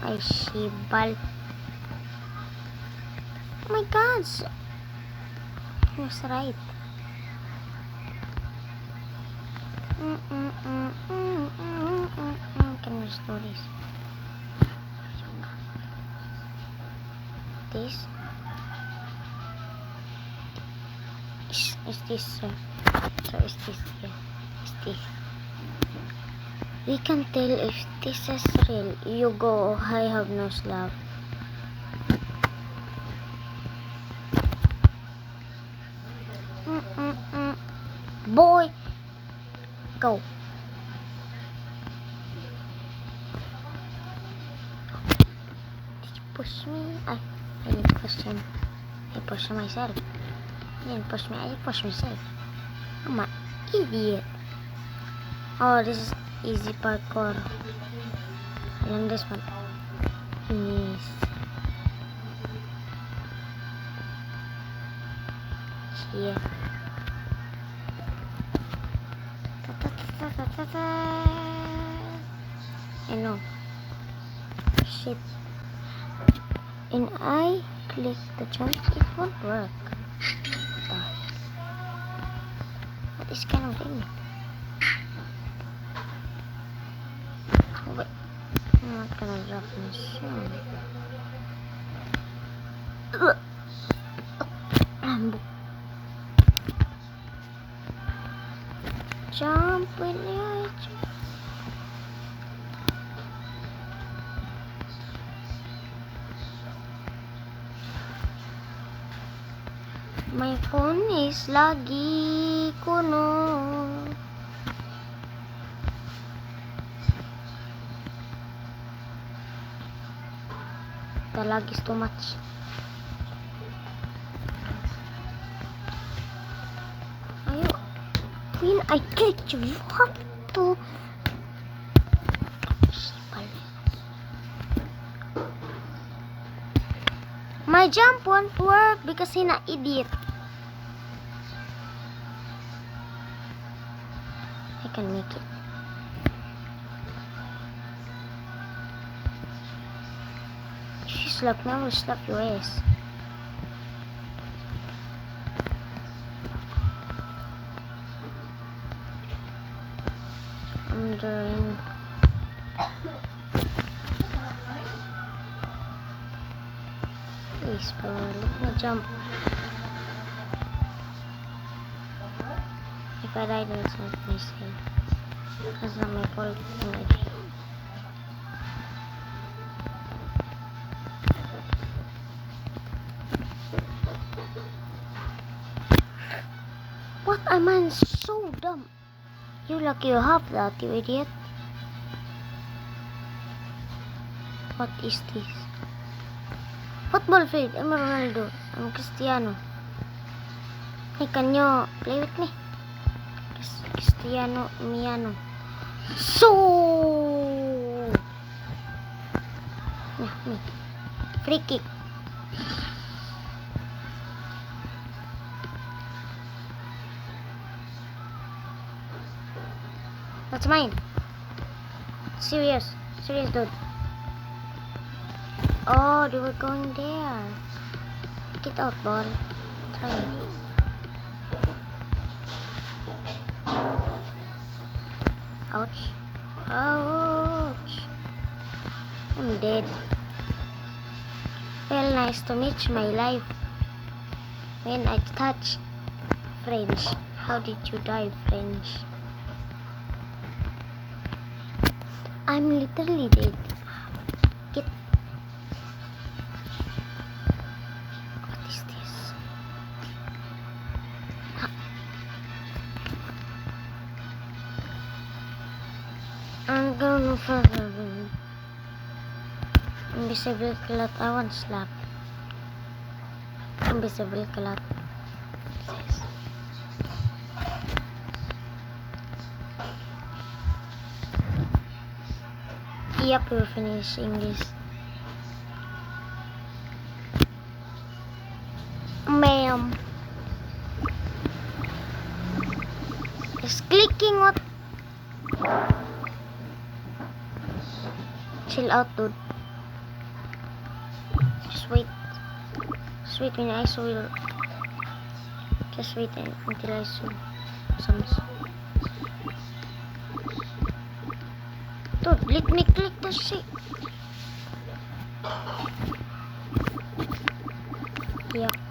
Ay, shibal. Oh my god. He was right. Can we restore this? This is this, sir. So is this, yeah. Is this. We can tell if this is real. You go, I have no slab. Boy, go. Did you push me? I didn't push him. I pushed myself. He didn't push me. I pushed myself. I'm an idiot. Oh, this is easy parkour. I learned this one. Yes. Yeah. I know. Shit. And I click the jump, it won't work. What is kind of thing? Oh, wait. I'm not gonna drop my soon. Jump when you jump. My phone is lagi kuno. The lag is too much. When I click, you have to. My jump won't work because he's an idiot. I can make it. If you slap me, I will slap your ass. I'm doing. Please, bro, let me jump. If I die, then it's not my sin. That's not my fault. What? I'm so dumb. You're lucky you have that, you idiot. What is this? Football field. I'm Ronaldo. I'm Cristiano. Hey, can you play with me? Cristiano Miano. So yeah, me. Free kick. That's mine. Serious dude. Oh, they were going there. Get out, ball. Try it. Ouch. Ouch. I'm dead. Well, nice to meet my life. When I touch French. How did you die, French? I'm literally dead. Get. What is this? I'm going for invisible cloth. I want slap. Invisible cloth. Yep, we're finishing this. Ma'am. It's clicking what? chill out, dude. Just wait. Just wait when I will. Just wait until I saw some. Dude, let me click the shit. Yeah.